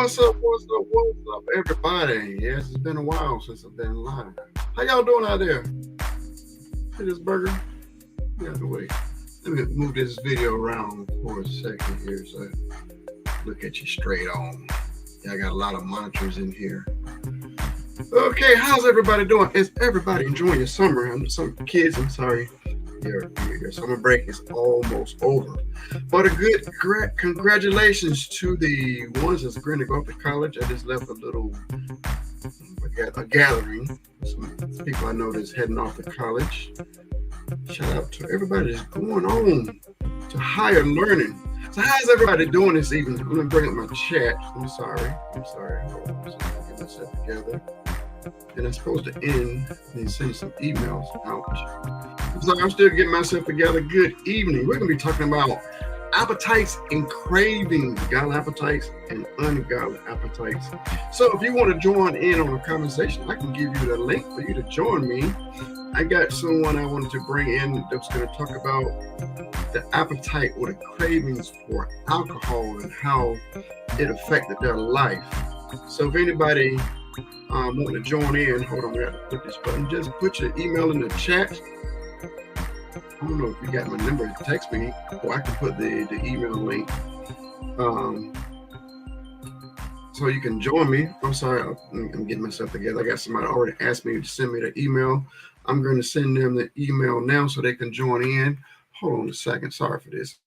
What's up, everybody? Yes, it's been a while since I've been live. How y'all doing out there? See this burger? Get out of the way. Let me move this video around for a second here so I look at you straight on. Yeah, I got a lot of monitors in here. Okay, how's everybody doing? Is everybody enjoying your summer? Some kids, I'm sorry, your summer break is almost over. But congratulations to the ones that's going to go up to college. I just left a gathering. Some people I know that's heading off to college. Shout out to everybody that's going on to higher learning. So how's everybody doing this evening? I'm going to bring up my chat. I'm sorry. Hold on. Get myself together. And I'm supposed to end and send some emails out. So I'm still getting myself together. Good evening. We're going to be talking about appetites and cravings, godly appetites and ungodly appetites. So if you want to join in on a conversation, I can give you the link for you to join me. I got someone I wanted to bring in that's going to talk about the appetite or the cravings for alcohol and how it affected their life. So if anybody want to join in, hold on, we got to put this button. Just put your email in the chat. I don't know if you got my number, text me, or I can put the email link. So you can join me. I'm sorry, I'm getting myself together. I got somebody already asked me to send me the email. I'm going to send them the email now so they can join in. Hold on a second. Sorry for this.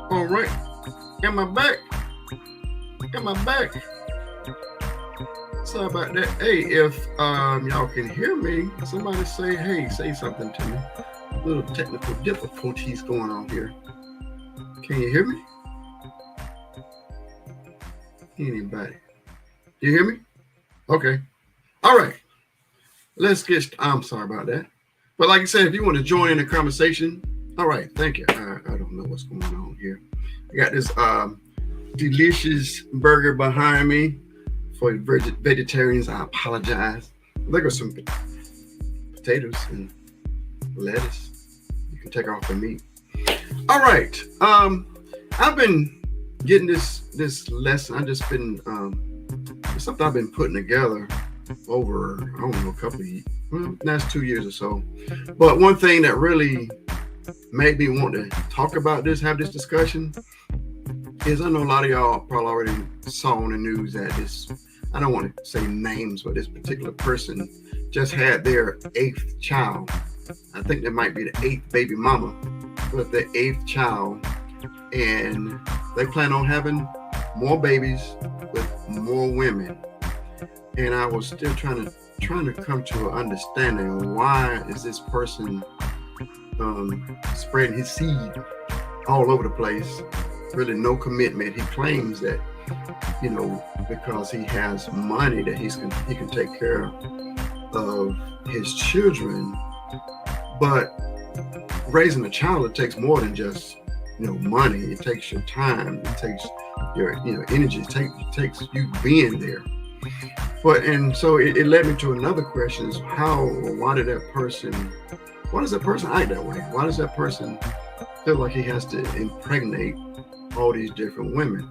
All right, am I back? Sorry about that. Hey, if y'all can hear me, somebody say something to me. A little technical difficulties going on here. Can you hear me? Anybody? Do you hear me? Okay. All right. I'm sorry about that. But like I said, if you want to join in the conversation, all right, thank you. I don't know what's going on here. I got this delicious burger behind me. For vegetarians, I apologize. There goes some potatoes and lettuce. You can take off the meat. All right. I've been getting this lesson. I've just been it's something I've been putting together over, I don't know, a couple of years. Well, that's 2 years or so. But one thing that really made me want to talk about this, have this discussion, is I know a lot of y'all probably already saw on the news that I don't want to say names, but this particular person just had their 8th child. I think that might be the 8th baby mama, but the 8th child. And they plan on having more babies with more women. And I was still trying to come to an understanding, why is this person spreading his seed all over the place? Really no commitment. He claims that, because he has money that he can take care of his children. But raising a child, it takes more than just money. It takes your time. It takes your energy. It takes you being there. And so it led me to another question: is why does that person act that way? Why does that person feel like he has to impregnate all these different women.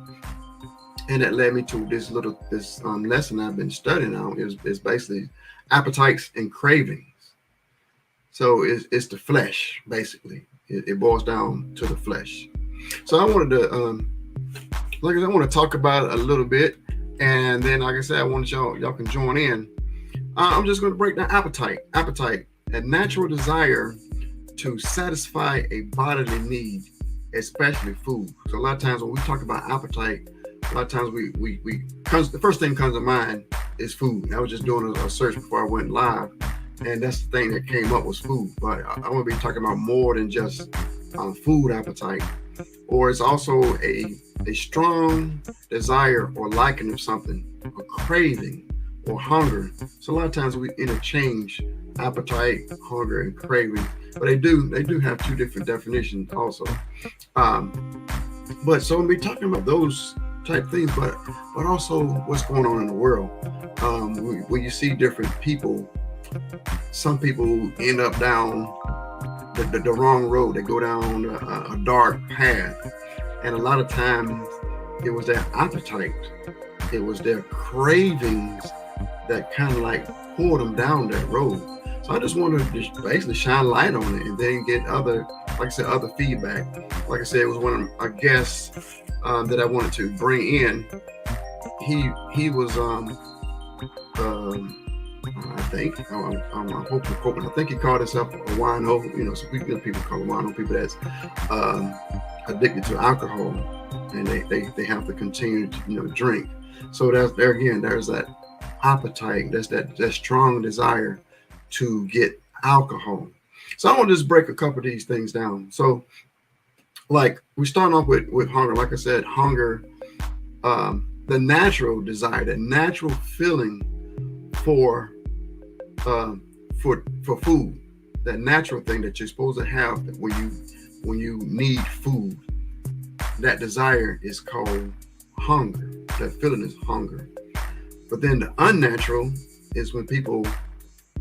And that led me to this lesson I've been studying on is basically appetites and cravings. So it's the flesh, basically. It boils down to the flesh. So I wanted to, I want to talk about it a little bit, and then, like I said, I want y'all can join in. I'm just going to break down appetite. Appetite, a natural desire to satisfy a bodily need, especially food. So a lot of times when we talk about appetite, a lot of times the first thing comes to mind is food. I was just doing a search before I went live, and that's the thing that came up was food. But I want to be talking about more than just food appetite, or it's also a strong desire or liking of something, a craving or hunger. So a lot of times we interchange appetite, hunger, and craving, but they do have two different definitions also. But so we'll be talking about those type things, but also what's going on in the world. When you see different people, some people end up down the wrong road. They go down a dark path, and a lot of times it was their appetite, it was their cravings that kind of like pulled them down that road. So I just wanted to just basically shine light on it and then get other feedback. Like I said, it was one of our guests that I wanted to bring in. He was I think I'm hoping. I think he called himself a wino. Some people call it wino. People that's addicted to alcohol, and they have to continue to drink. So there's that appetite. That's that strong desire to get alcohol. So I want to just break a couple of these things down. So, like, we start off with hunger. Like I said, hunger, the natural desire, the natural feeling for food, that natural thing that you're supposed to have when you need food. That desire is called hunger. That feeling is hunger. But then the unnatural is when people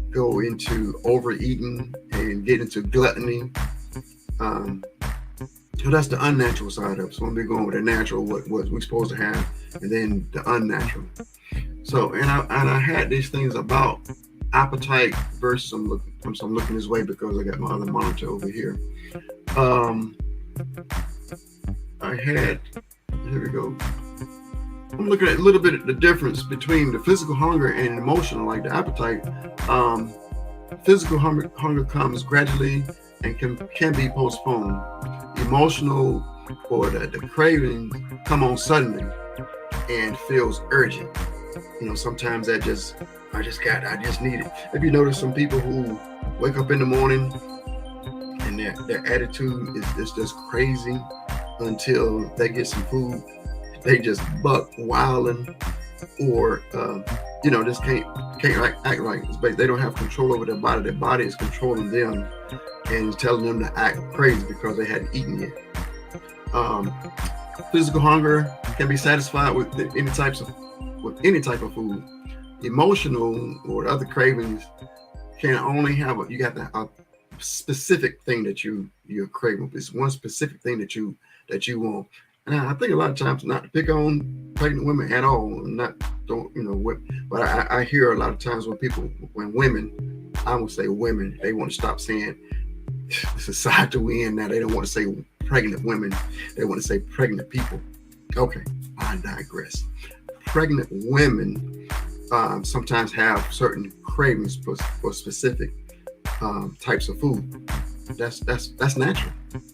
go into overeating and get into gluttony. So that's the unnatural side of it. So when we're going with the natural, what we're supposed to have, and then the unnatural. So and I had these things about appetite versus I'm looking this way because I got my other monitor over here. Here we go. I'm looking at a little bit of the difference between the physical hunger and emotional, like the appetite. Physical hunger comes gradually and can be postponed. Emotional or the craving come on suddenly and feels urgent. Sometimes I just need it. If you notice some people who wake up in the morning and their attitude is just crazy until they get some food, they just buck wilding, or just can't act right. They don't have control over their body. Their body is controlling them and telling them to act crazy because they hadn't eaten yet. Physical hunger can be satisfied with any type of food. Emotional or other cravings can only have you got a specific thing that you're craving. It's one specific thing that you want. And I think a lot of times, not to pick on pregnant women at all, but I hear a lot of times when women, I would say women, they want to stop saying the society we in now. They don't want to say pregnant women. They want to say pregnant people. Okay, I digress. Pregnant women sometimes have certain cravings for specific types of food. That's natural.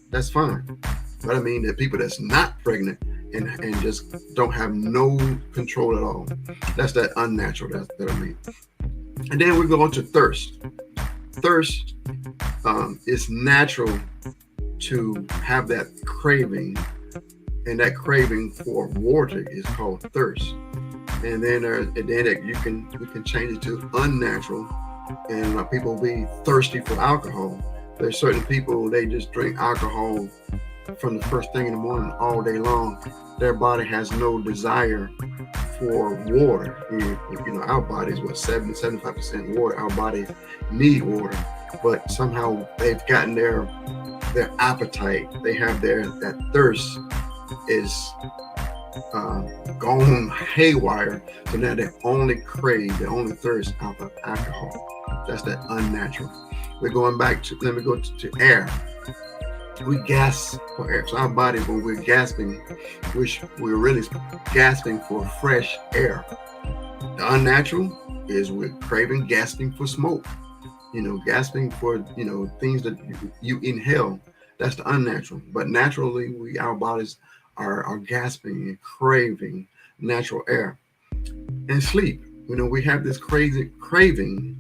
That's fine. But I mean, the people that's not pregnant and just don't have no control at all, that's that unnatural that I mean. And then we go on to thirst. Thirst is natural to have that craving, and that craving for water is called thirst. And then we can change it to unnatural, and people be thirsty for alcohol. There's certain people, they just drink alcohol from the first thing in the morning all day long. Their body has no desire for water. Our body's 70-75% water. Our bodies need water, but somehow they've gotten their their appetite, they have that thirst is gone haywire. So now they only crave, they only thirst after alcohol. That's that unnatural. We're going back to, let me go to air. We gasp for air. So our body, when we're gasping, we're really gasping for fresh air. The unnatural is we're craving, gasping for smoke. Gasping for, things that you inhale. That's the unnatural. But naturally, our bodies are gasping and craving natural air. And sleep. We have this crazy craving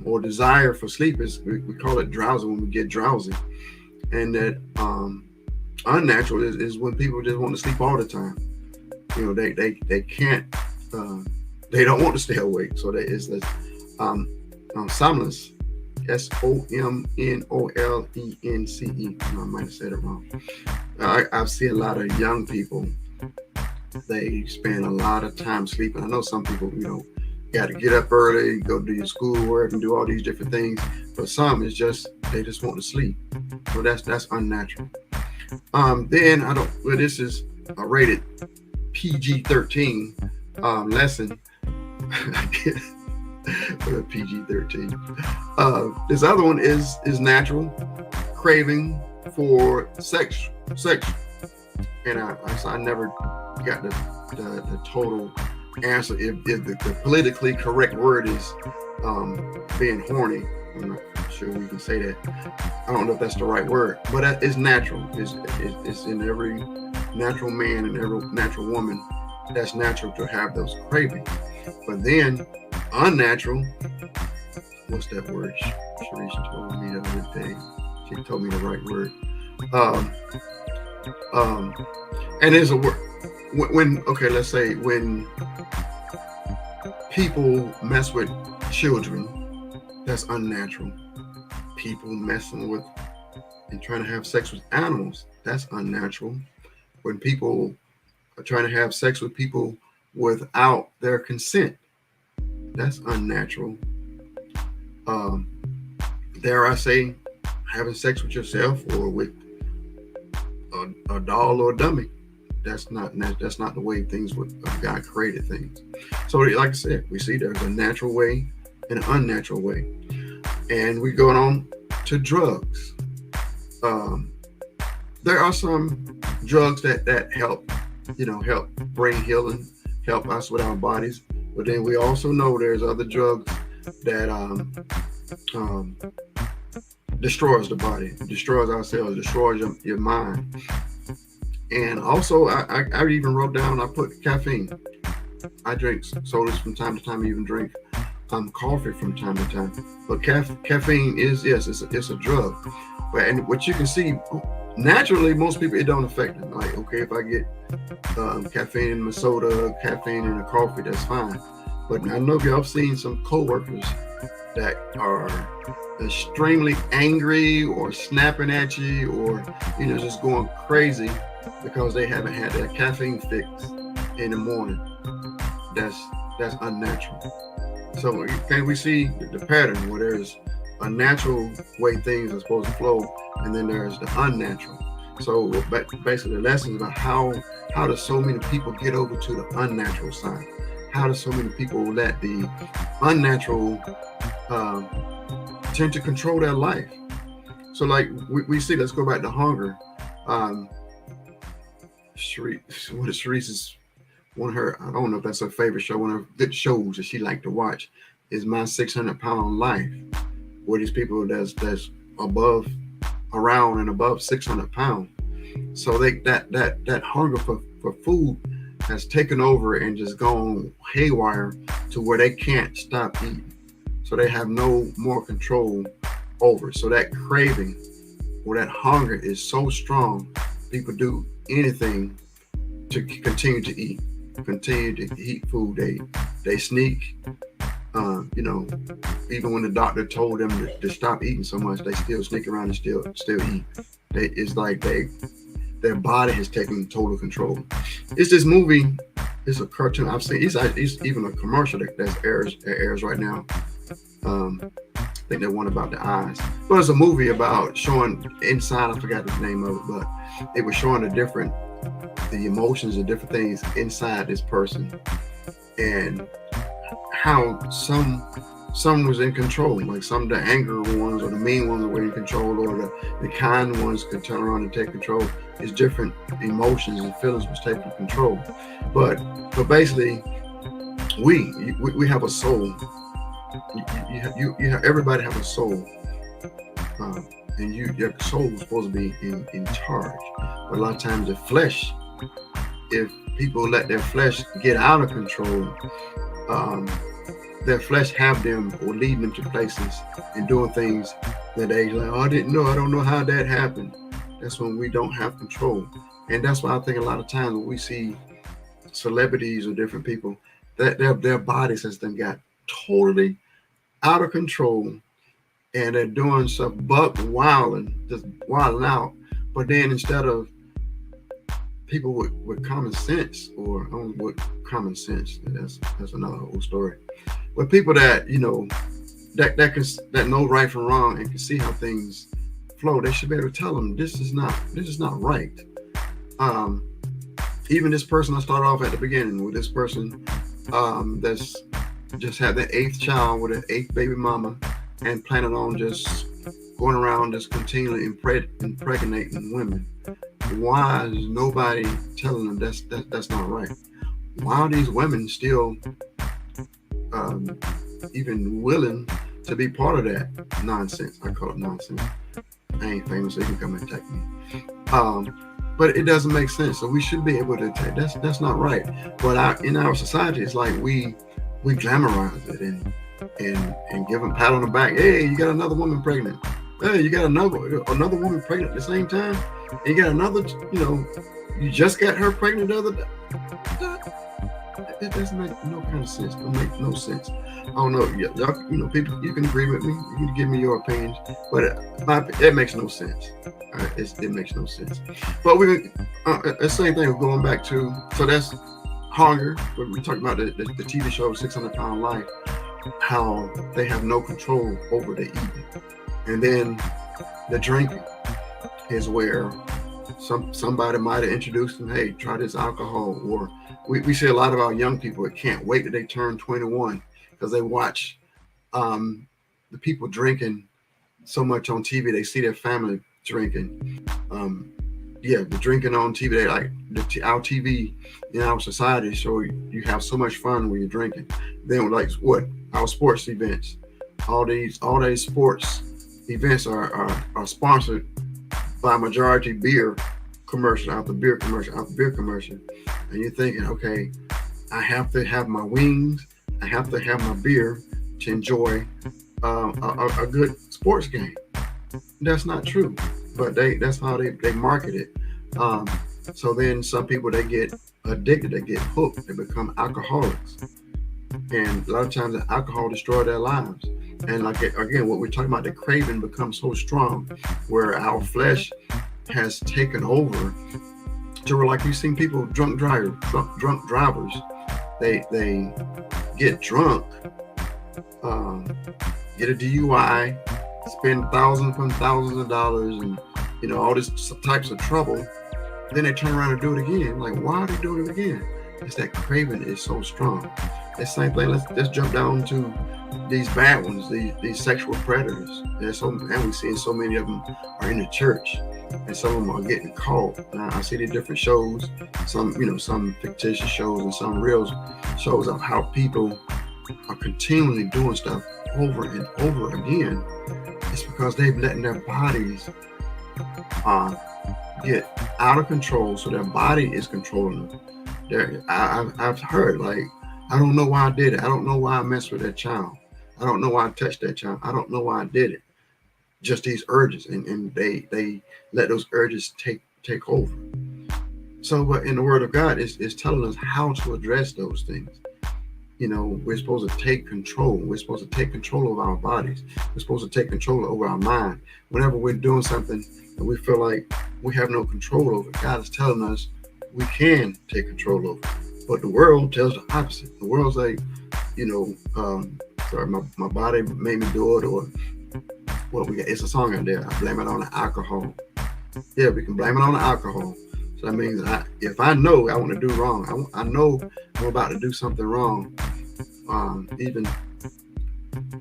or desire for sleep. We call it drowsy, when we get drowsy. And that unnatural is when people just want to sleep all the time. They can't, they don't want to stay awake. So that is this somnolence, SOMNOLENCE. I might have said it wrong. I've seen a lot of young people, they spend a lot of time sleeping. I know some people, got to get up early, go do your schoolwork and do all these different things. For some, it's just, they just want to sleep. So that's unnatural. Then this is a rated PG-13 lesson. For PG-13. This other one is natural, craving for sex. And I never got the total answer if the politically correct word is being horny. I'm not sure we can say that. I don't know if that's the right word, but it's natural. It's in every natural man and every natural woman. That's natural to have those cravings. But then unnatural, what's that word? Sharice told me the other day. She told me the right word. And there's a word let's say when people mess with children, that's unnatural. People messing with and trying to have sex with animals, that's unnatural. When people are trying to have sex with people without their consent, that's unnatural. Dare I say, having sex with yourself or with a doll or a dummy, that's not the way things God created things. So like I said, we see there's a natural way and an unnatural way. And we go on to drugs. There are some drugs that help bring healing, help us with our bodies. But then we also know there's other drugs that destroys the body, destroys our cells, destroys your mind. And also, I even wrote down, I put caffeine. I drink sodas from time to time, I even drink coffee from time to time. But caffeine is, yes, it's a drug. And what you can see, naturally, most people, it don't affect them. Like, okay, if I get caffeine in my soda, caffeine in the coffee, that's fine. But I know y'all have seen some coworkers that are extremely angry or snapping at you or, just going crazy because they haven't had their caffeine fix in the morning. That's unnatural. So can we see the pattern where there's a natural way things are supposed to flow, and then there's the unnatural. So basically the lesson is about how do so many people get over to the unnatural side? How do so many people let the unnatural tend to control their life? So like we see, let's go back to hunger. Sharice's one of her, I don't know if that's her favorite show, one of her good shows that she liked to watch is My 600-Pound Life, where these people that's around and above 600 pounds. So that hunger for food has taken over and just gone haywire to where they can't stop eating. So they have no more control over. So that craving or that hunger is so strong, people do anything to continue to eat food. They sneak, even when the doctor told them to stop eating so much, they still sneak around and still eat. It's like their body has taken total control. It's this movie. It's a cartoon I've seen. It's even a commercial that airs right now. think that one about the eyes. But it's a movie about showing inside. I forgot the name of it, but it was showing the emotions and different things inside this person, and how some was in control, like some of the angry ones or the mean ones were in control, or the kind ones could turn around and take control. It's different emotions and feelings was taking control. But basically, we have a soul. You have, everybody have a soul, and your soul is supposed to be in charge. But a lot of times the flesh, if people let their flesh get out of control, their flesh have them or lead them to places and doing things that they like, oh, I don't know how that happened. That's when we don't have control. And that's why I think a lot of times when we see celebrities or different people, that their bodies has then got totally out of control, and they're doing stuff buck wilding, just wilding out. But then instead of people with common sense, or with common sense, that's another whole story. But people that that know right from wrong and can see how things flow, they should be able to tell them this is not right. Even this person I started off at the beginning with, this person that's just had their 8th child with an 8th baby mama, and planning on just going around just continually impregnating women. Why is nobody telling them that's not right? Why are these women still even willing to be part of that nonsense? I call it nonsense. I ain't famous, so you can come and attack me. But it doesn't make sense. So we should be able to attack. That's not right. But in our society, it's like we glamorize it and give them a pat on the back. Hey, you got another woman pregnant. Hey, you got another woman pregnant at the same time. And you got another, you just got her pregnant the other day. It doesn't make no kind of sense. It makes no sense. I don't know. Y'all, people, you can agree with me. You can give me your opinions, but it makes no sense. It makes no sense. But the same thing we're going back to. So that's hunger. We talked about the TV show 600 Pound Life, how they have no control over the eating. And then the drinking is where somebody might have introduced them, hey, try this alcohol. Or we see a lot of our young people that can't wait till they turn 21 because they watch the people drinking so much on TV. They see their family drinking. The drinking on TV, they like our TV in our society. So you have so much fun when you're drinking. Then like what? Our sports events, all these sports events are sponsored by majority beer commercial after beer commercial after beer commercial. And you're thinking, okay, I have to have my wings, I have to have my beer to enjoy a good sports game. That's not true, but that's how they market it. So then some people, they get addicted, they get hooked, they become alcoholics. And a lot of times the alcohol destroys their lives. And like again, what we're talking about, the craving becomes so strong where our flesh has taken over to where, like, you've seen people, drunk drivers, they get drunk, get a DUI, spend thousands upon thousands of dollars, and all these types of trouble. Then they turn around and do it again. Like, why are they doing it again? It's that craving is so strong. That same thing. Let's jump down to these bad ones, these sexual predators. And we see so many of them are in the church, and some of them are getting caught. Now I see the different shows, some fictitious shows and some real shows of how people are continually doing stuff over and over again. It's because they've letting their bodies get out of control, so their body is controlling them. I've heard, like, I don't know why I did it. I don't know why I messed with that child. I don't know why I touched that child. I don't know why I did it. Just these urges, and they let those urges take over. So, but in the Word of God, is telling us how to address those things. We're supposed to take control. We're supposed to take control of our bodies. We're supposed to take control over our mind. Whenever we're doing something and we feel like we have no control over it, God is telling us we can take control over it. But the world tells the opposite. The world's like, sorry, my body made me do it, or Well, we got it's a song out there. I blame it on the alcohol. Yeah, we can blame it on the alcohol. So that means if I know I want to do wrong, I know I'm about to do something wrong, even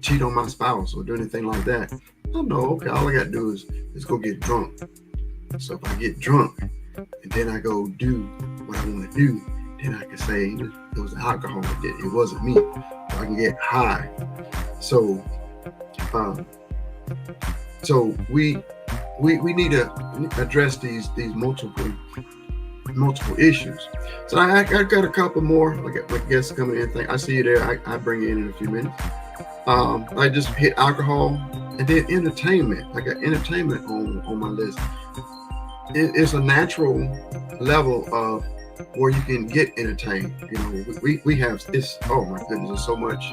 cheat on my spouse or do anything like that. I know, okay, all I got to do is go get drunk. So if I get drunk and then I go do what I want to do, then I can say it was the alcohol that did it. It wasn't me. So I can get high. So, um, so we need to address these multiple issues. So I got a couple more. I got my guests coming in. I see you there. I bring you in a few minutes. I just hit alcohol and then entertainment. I got entertainment on my list. It's a natural level of where you can get entertained. You know, we have this. Oh my goodness, there's so much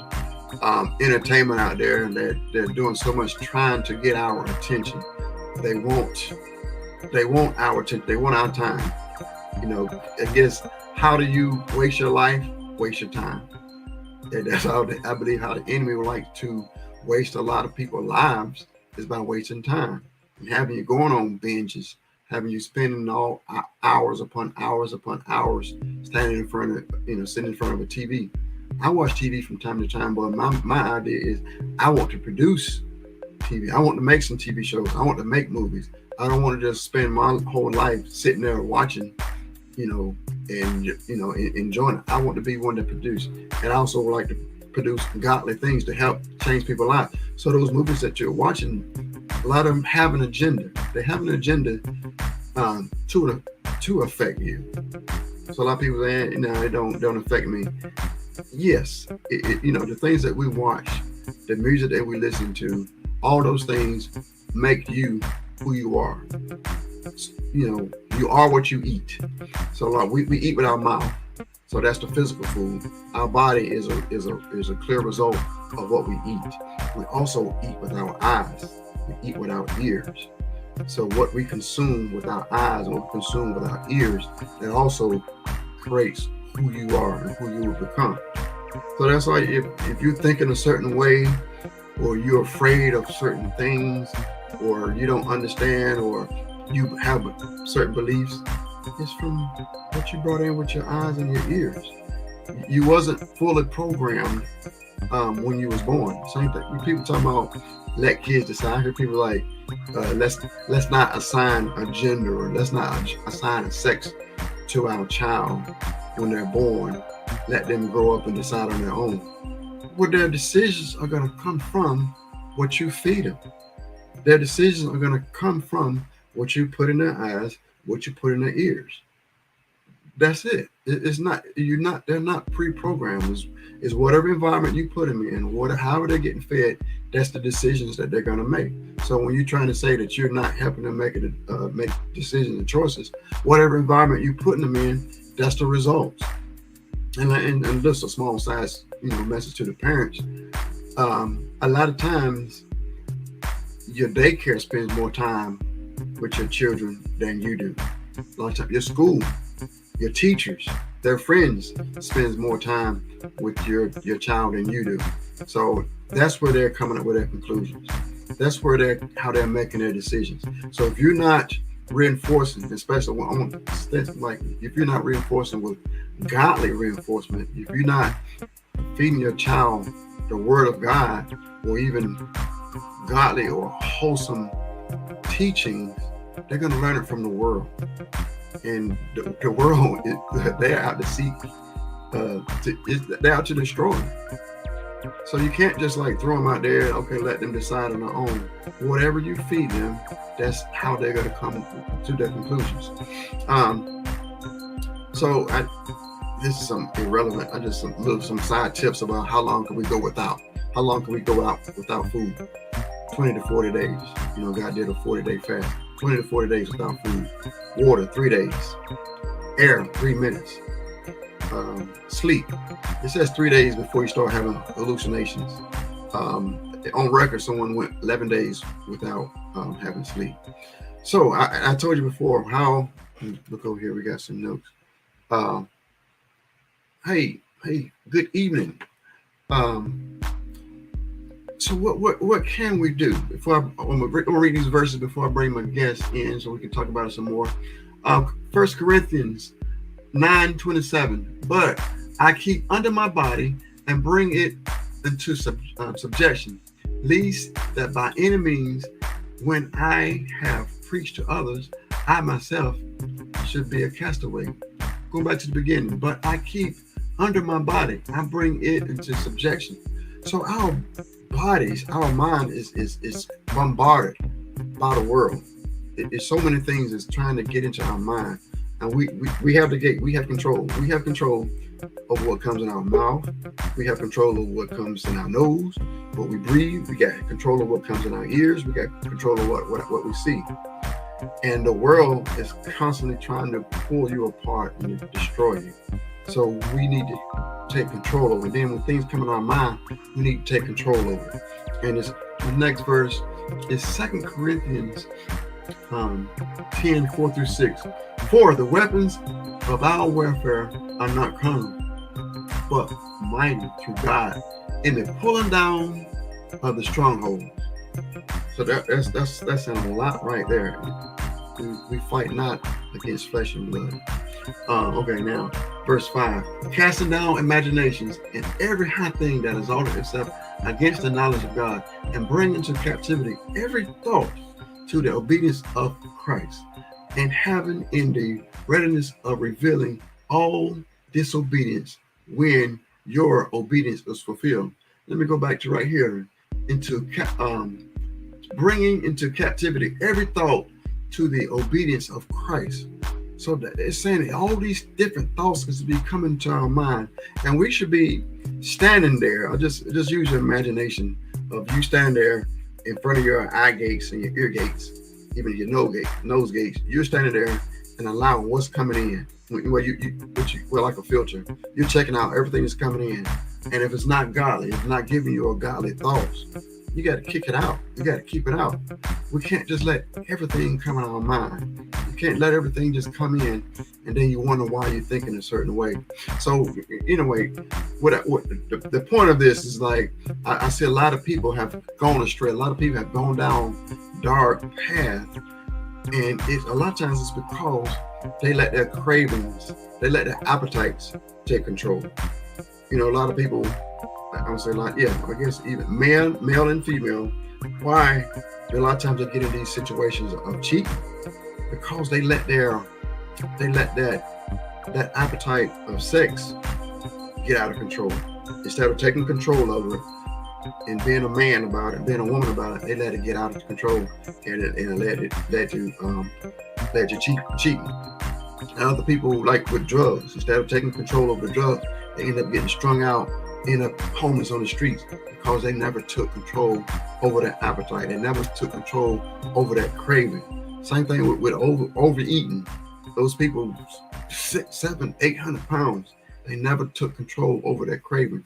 entertainment out there, and they're doing so much trying to get our attention. They want our attention. They want our time. You know, I guess how do you waste your life? Waste your time. And that's how I believe how the enemy would like to waste a lot of people's lives is by wasting time and having you going on binges, having you spending all hours upon hours upon hours standing in front of sitting in front of a TV. I watch TV from time to time, but my idea is I want to produce TV. I want to make some TV shows. I want to make movies. I don't want to just spend my whole life sitting there watching, and enjoying it. I want to be one to produce, and I also would like to produce godly things to help change people's lives. So those movies that you're watching, a lot of them have an agenda. They have an agenda to affect you. So a lot of people say, it don't affect me. Yes, the things that we watch, the music that we listen to, all those things make you who you are. You are what you eat. So like we eat with our mouth. So that's the physical food. Our body is a clear result of what we eat. We also eat with our eyes. We eat with our ears. So what we consume with our eyes and what we consume with our ears, that also creates who you are and who you will become. So that's why if you think in a certain way, or you're afraid of certain things, or you don't understand, or you have certain beliefs, it's from what you brought in with your eyes and your ears. You wasn't fully programmed when you was born. Same thing. When people talk about let kids decide, I hear people like, let's not assign a gender, or let's not assign a sex to our child when they're born. Let them grow up and decide on their own. Well, their decisions are going to come from what you feed them. Their decisions are going to come from what you put in their eyes, what you put in their ears. That's it. They're not pre-programmed. It's whatever environment you put them in, however they're getting fed, that's the decisions that they're going to make. So when you're trying to say that you're not helping them make decisions and choices, whatever environment you're putting them in, that's the results. And just a small size, message to the parents. A lot of times, your daycare spends more time with your children than you do. A lot of times, your school, your teachers, their friends spends more time with your child than you do. So that's where they're coming up with their conclusions. That's where how they're making their decisions. So if you're not reinforcing, especially if you're not reinforcing with godly reinforcement, if you're not feeding your child the word of God, or even godly or wholesome teachings, they're going to learn it from the world. And the world, they're out to seek, they're out to destroy. So you can't just throw them out there, okay, let them decide on their own. Whatever you feed them, that's how they're going to come to their conclusions. This is some irrelevant. Some side tips about how long can we go without. How long can we go out without food? 20 to 40 days. God did a 40-day fast. 20 to 40 days without food. Water, 3 days. Air, 3 minutes. Sleep. It says 3 days before you start having hallucinations. On record, someone went 11 days without having sleep. So I told you before how. Look over here. We got some notes. Hey, good evening. So what can we do? Before I'm gonna read these verses before I bring my guest in, so we can talk about it some more. 1 Corinthians 9:27. But I keep under my body and bring it into subjection, lest that by any means, when I have preached to others, I myself should be a castaway. Going back to the beginning, but I keep under my body, I bring it into subjection. So our bodies, our mind is bombarded by the world. It's so many things that's trying to get into our mind, and we have the gate. We have control. We have control over what comes in our mouth. We have control over what comes in our nose, what we breathe. We got control of what comes in our ears. We got control of what we see. And the world is constantly trying to pull you apart and destroy you. So we need to take control over it. Then when things come in our mind, we need to take control over it. And the next verse is 2 Corinthians 10:4-6. For the weapons of our warfare are not carnal, but mighty through God in the pulling down of the strongholds. So that's a lot right there. We fight not against flesh and blood. Okay, now verse 5. Casting down imaginations and every high thing that exalted itself against the knowledge of God, and bring into captivity every thought to the obedience of Christ, and having in the readiness of revealing all disobedience when your obedience is fulfilled. Let me go back to right here, into bringing into captivity every thought to the obedience of Christ. So that it's saying that all these different thoughts is be coming to our mind, and we should be standing there. Or just use your imagination of you standing there in front of your eye gates and your ear gates, even your nose gates. You're standing there and allowing what's coming in. Well, like a filter, you're checking out everything that's coming in, and if it's not godly, if it's not giving you a godly thoughts, you got to kick it out. You got to keep it out. We can't just let everything come in our mind. You can't let everything just come in, and then you wonder why you're thinking a certain way. So, anyway, the point of this is, like, I see a lot of people have gone astray. A lot of people have gone down dark path, and a lot of times it's because they let their cravings, they let their appetites take control. A lot of people, I would say, like, I guess even male and female, why a lot of times they get in these situations of cheating, because they let that appetite of sex get out of control. Instead of taking control over it and being a man about it, being a woman about it, they let it get out of control, and it led to cheating. And other people, like with drugs, instead of taking control over the drugs, they end up getting strung out, end up homeless on the streets, because they never took control over that appetite. They never took control over that craving. Same thing with overeating. Those people 600, 800 pounds, they never took control over that craving.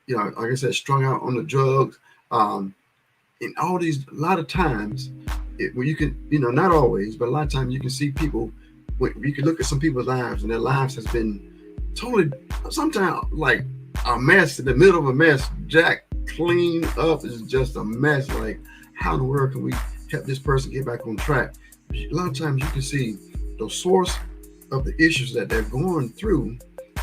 Like I said, strung out on the drugs. And all these, a lot of times, where you can, not always, but a lot of times you can see people, you can look at some people's lives, and their lives has been totally, sometimes like a mess, in the middle of a mess. Jack clean up is just a mess. Like, how in the world can we help this person get back on track? A lot of times you can see the source of the issues that they're going through,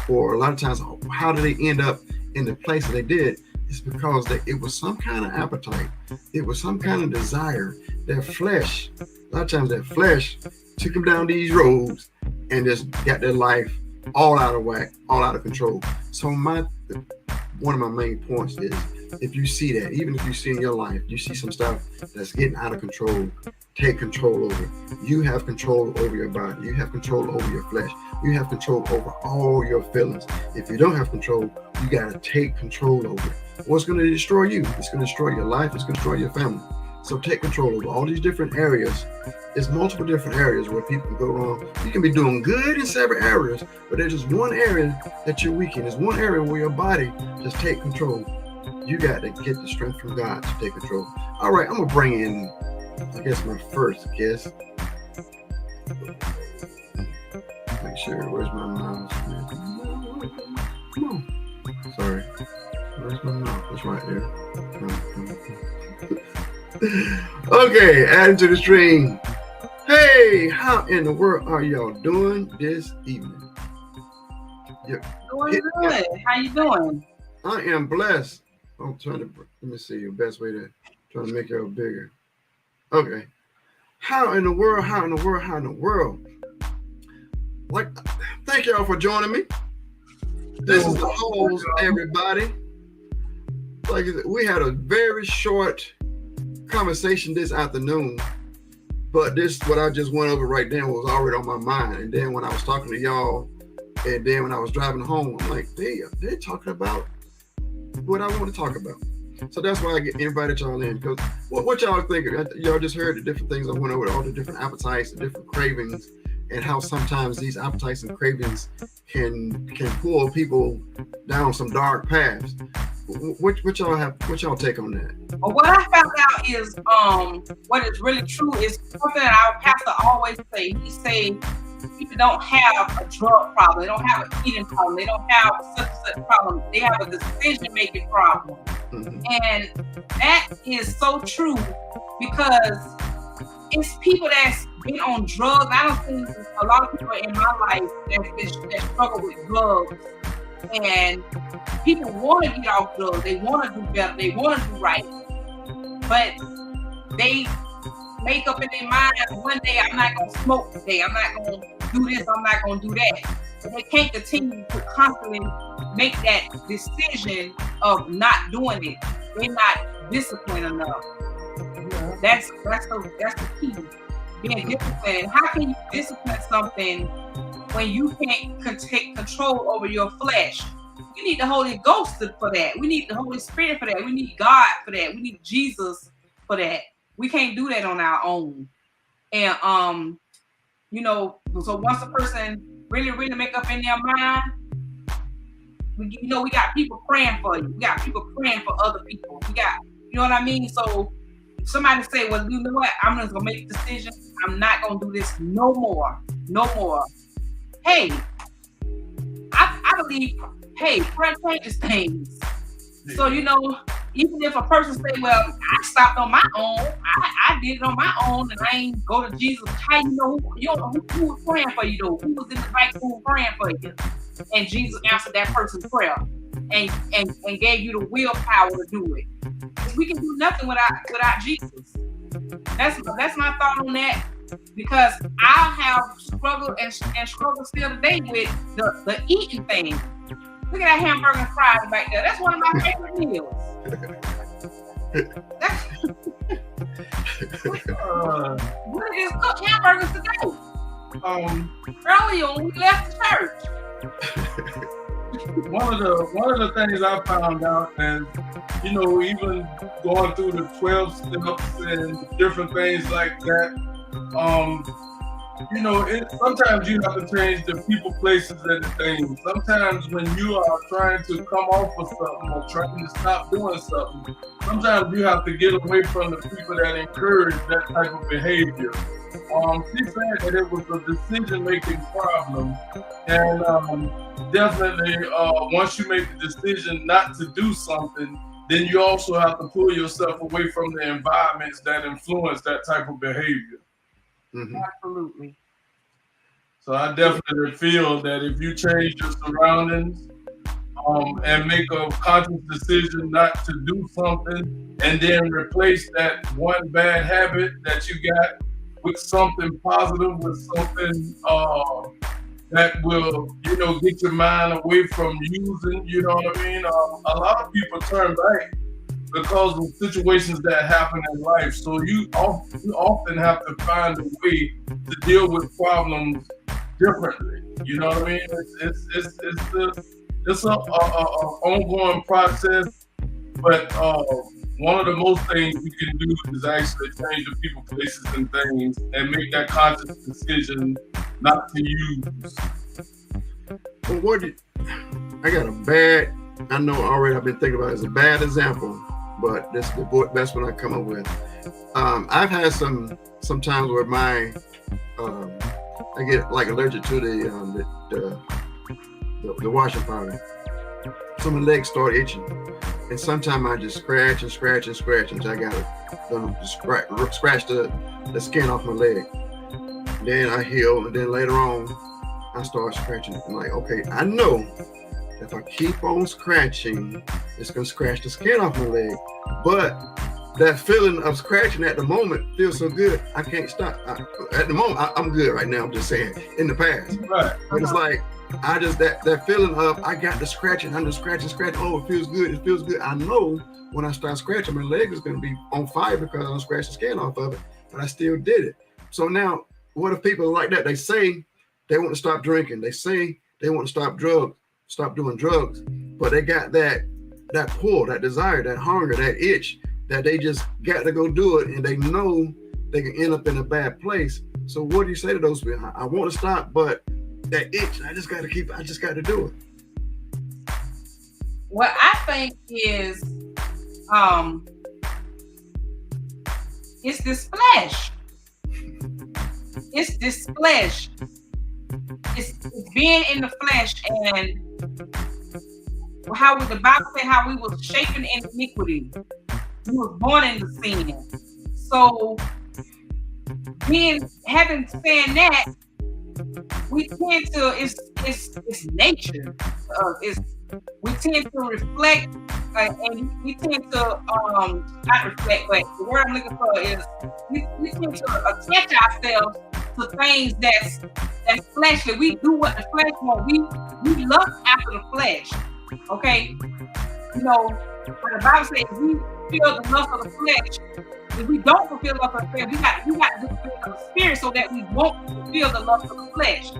or a lot of times how do they end up in the place that they did. It's because it was some kind of appetite, it was some kind of desire. Their flesh, a lot of times their flesh took them down these roads and just got their life all out of whack, all out of control. So one of my main points is, if you see that, even if you see in your life, you see some stuff that's getting out of control, take control over it. You have control over your body. You have control over your flesh. You have control over all your feelings. If you don't have control, you got to take control over it. What's going to destroy you? It's going to destroy your life. It's going to destroy your family. So take control over all these different areas. There's multiple different areas where people can go wrong. You can be doing good in several areas, but there's just one area that you're weak in. There's one area where your body just take control. You got to get the strength from God to take control. All right, I'm going to bring in, I guess, my first guest. Make sure, where's my mouse? Come on. Sorry. Where's my mouth? It's right there. Okay, adding to the stream. Hey, how in the world are y'all doing this evening? Doing good. How you doing? I am blessed. I'm trying to, let me see the best way to try to make it bigger. Okay. How in the world? Like, thank y'all for joining me. This is the host, everybody. Like, we had a very short conversation this afternoon, but this, what I just went over right then, was already on my mind. And then when I was talking to y'all, and then when I was driving home, I'm like, they're talking about what I want to talk about. So that's why I invited y'all in, because what y'all think? Y'all just heard the different things I went over, all the different appetites, the different cravings, and how sometimes these appetites and cravings can pull people down some dark paths. What y'all take on that? Well, what I found out is what is really true is something that our pastor always say. He say people don't have a drug problem, they don't have an eating problem, they don't have such and such problem, they have a decision-making problem. Mm-hmm. And that is so true, because it's people that's been on drugs. I don't think a lot of people in my life that struggle with drugs, and people want to get off drugs, they want to do better, they want to do right, but they make up in their mind, one day I'm not going to smoke today, I'm not going to do this, I'm not going to do that. But they can't continue to constantly make that decision of not doing it. They're not disciplined enough. Yeah. That's the key. Being disciplined. How can you discipline something when you can't take control over your flesh? You need the Holy Ghost for that. We need the Holy Spirit for that. We need God for that. We need Jesus for that. We can't do that on our own. And so once a person really make up in their mind, we got people praying for you. We got people praying for other people. We got, you know what I mean? So if somebody say, well, you know what? I'm just gonna make a decision. I'm not gonna do this no more. Hey, I believe, prayer changes things. So, even if a person say, well, I stopped on my own, I did it on my own, and I ain't go to Jesus, how you know who was praying for you though? Who was in the right room praying for you? And Jesus answered that person's prayer and gave you the willpower to do it. We can do nothing without Jesus. That's my thought on that, because I have struggled and struggle still today with the eating thing. Look at that hamburger and fries back there. That's one of my favorite meals. We just cooked hamburgers today. Earlier when we left the church. One of the things I found out, and even going through the 12 steps and different things like that, sometimes you have to change the people, places, and the things. Sometimes when you are trying to come off of something or trying to stop doing something, sometimes you have to get away from the people that encourage that type of behavior. She said that it was a decision-making problem, and definitely once you make the decision not to do something, then you also have to pull yourself away from the environments that influence that type of behavior. Mm-hmm. Absolutely. So I definitely feel that if you change your surroundings and make a conscious decision not to do something, and then replace that one bad habit that you got with something positive, with something that will, get your mind away from using, you know what I mean? A lot of people turn back because of situations that happen in life. So you often have to find a way to deal with problems differently. You know what I mean? It's an ongoing process, but one of the most things you can do is actually change the people, places, and things, and make that conscious decision not to use. Well, I got a bad, I know already I've been thinking about it as a bad example, but this is the best one I come up with. I've had some times where I get like allergic to the washing powder. So my legs start itching. And sometimes I just scratch until I got to scratch the skin off my leg. Then I heal, and then later on, I start scratching. I'm like, okay, I know if I keep on scratching, it's going to scratch the skin off my leg. But that feeling of scratching at the moment feels so good, I can't stop. At the moment, I'm good right now. I'm just saying, in the past. Right. But it's like, I just, that feeling of, I got the scratching, I'm just scratching. Oh, it feels good. I know when I start scratching, my leg is going to be on fire because I'm scratching the skin off of it, but I still did it. So now, what if people are like that? They say they want to stop drinking. They say they want to stop doing drugs, but they got that pull, that desire, that hunger, that itch, that they just got to go do it, and they know they can end up in a bad place. So what do you say to those people? I want to stop, but that itch, I just got to do it. What I think is, it's this flesh. It's this flesh. It's being in the flesh, and the Bible said how we was shapen in iniquity. We was born in the sin. So having saying that, we tend to, it's nature. We tend to reflect, and we tend to not reflect, but the word I'm looking for is we tend to attach ourselves to things that's fleshly. We do what the flesh wants. We lust after the flesh. Okay, you know, when the Bible says we feel the lust of the flesh. If we don't fulfill the lust of the flesh, we got to do the fruit of the spirit so that we won't fulfill the lust of the flesh.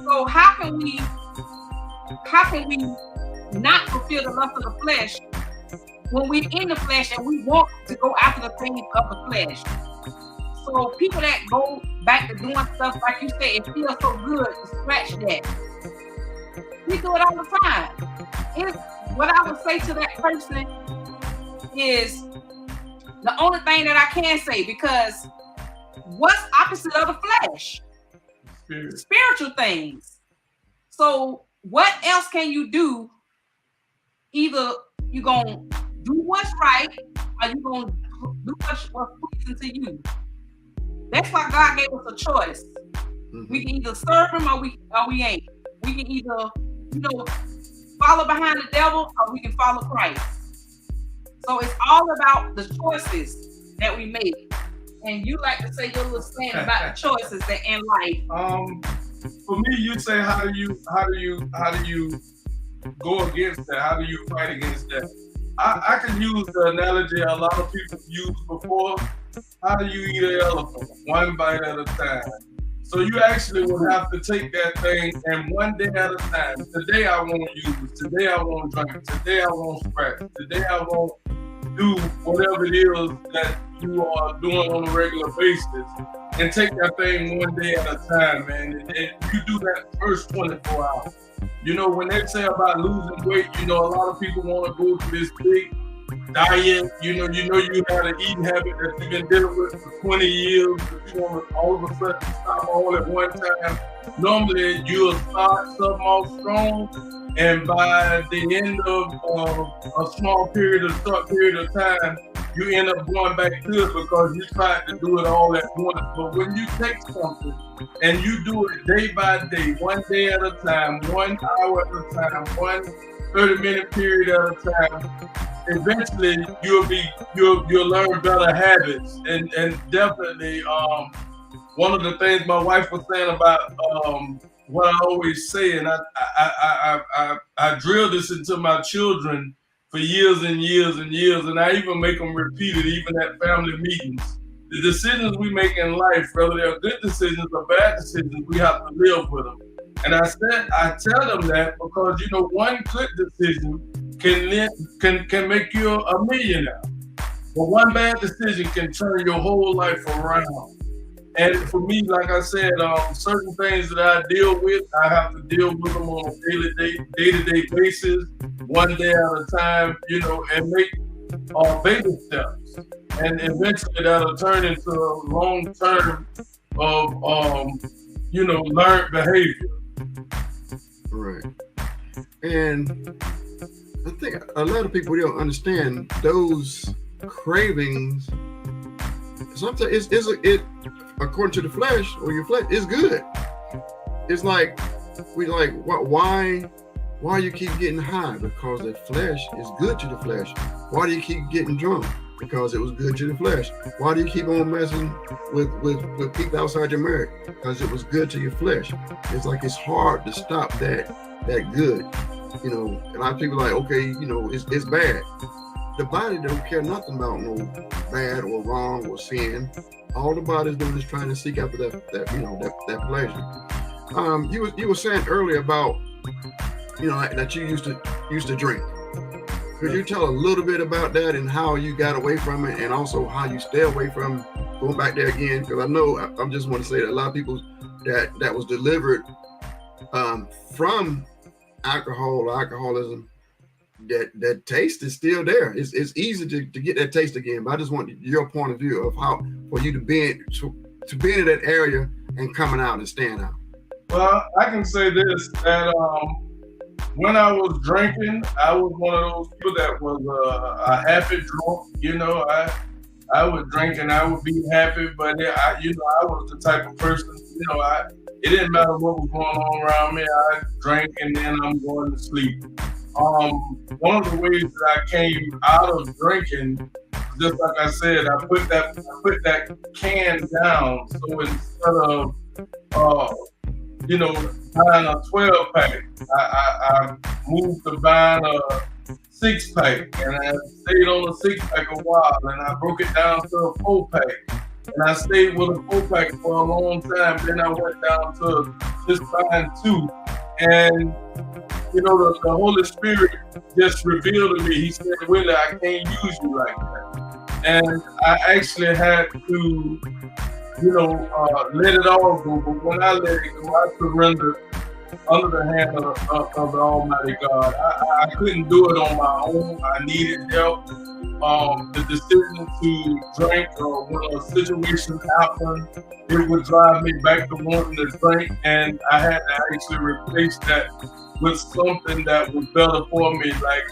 So how can we not fulfill the lust of the flesh when we're in the flesh and we want to go after the things of the flesh? So people that go back to doing stuff, like you said, it feels so good to scratch that. We do it all the time. What I would say to that person is the only thing that I can say, because what's opposite of the flesh? Spiritual things. So what else can you do? Either you're going to do what's right, or you're going to do what's pleasing to you. That's why God gave us a choice. Mm-hmm. We can either serve him or we ain't. We can either, follow behind the devil, or we can follow Christ. So it's all about the choices that we make. And you like to say your little saying about the choices that in life. For me, you say how do you go against that? How do you fight against that? I can use the analogy a lot of people used before. How do you eat an elephant? One bite at a time. So you actually would have to take that thing and one day at a time. Today I won't use. Today I won't drink. Today I won't scratch. Today I won't do whatever it is that you are doing on a regular basis. And take that thing one day at a time, man. And you do that first 24 hours. When they say about losing weight, a lot of people want to go through this big diet. You had an eating habit that you've been dealing with for 20 years. But you want to all of a sudden stop all at one time. Normally, you'll start something off strong, and by the end of a short period of time, you end up going back to it because you tried to do it all at once. But when you take something and you do it day by day, one day at a time, 1 hour at a time, one 30-minute period at a time, eventually you'll learn better habits. And definitely one of the things my wife was saying about what I always say, and I drill this into my children for years and years and years, and I even make them repeat it, even at family meetings. The decisions we make in life, whether they're good decisions or bad decisions, we have to live with them. And I tell them that because one good decision can make you a millionaire, but one bad decision can turn your whole life around. And for me, like I said, certain things that I deal with, I have to deal with them on a day-to-day basis, one day at a time, and make baby steps. And eventually that'll turn into a long term of, learned behavior. Right. And I think a lot of people don't understand those cravings. Sometimes it according to the flesh or your flesh is good. It's like we like why you keep getting high? Because the flesh is good to the flesh. Why do you keep getting drunk? Because it was good to the flesh. Why do you keep on messing with people outside your marriage? Because it was good to your flesh. It's like it's hard to stop that good. You know, a lot of people are like, okay, you know, it's bad. The body don't care nothing about no bad or wrong or sin. All the body's doing is trying to seek after that pleasure. You were saying earlier about, you know, that you used to drink. Could you tell a little bit about that and how you got away from it, and also how you stay away from going back there again? Because I know I just want to say that a lot of people that was delivered from alcohol or alcoholism, that taste is still there. It's easy to get that taste again. But I just want your point of view of how for you to be in that area and coming out and staying out. Well, I can say this, that when I was drinking, I was one of those people that was a happy drunk. You know, I would drink and I would be happy, but I was the type of person, you know, it didn't matter what was going on around me. I drank and then I'm going to sleep. One of the ways that I came out of drinking, just like I said, I put that can down. So instead of buying a 12-pack, I moved to buying a 6-pack, and I stayed on a 6-pack a while, and I broke it down to a 4-pack. And I stayed with a 4-pack for a long time. Then I went down to just buying 2. And, you know, the Holy Spirit just revealed to me. He said, Willie, I can't use you like that. And I actually had to, let it all go. But when I let it go, I surrendered under the hand of the Almighty God. I couldn't do it on my own. I needed help. The decision to drink, or when a situation happened, it would drive me back to wanting to drink, and I had to actually replace that with something that was better for me, like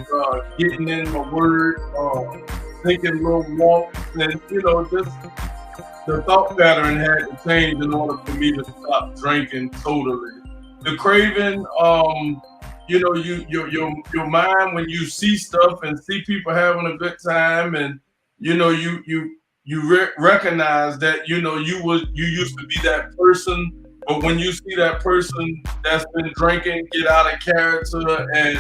getting in my word, taking little walks, and just the thought pattern had to change in order for me to stop drinking totally. The craving, your mind, when you see stuff and see people having a good time, and you recognize that you used to be that person, but when you see that person that's been drinking get out of character and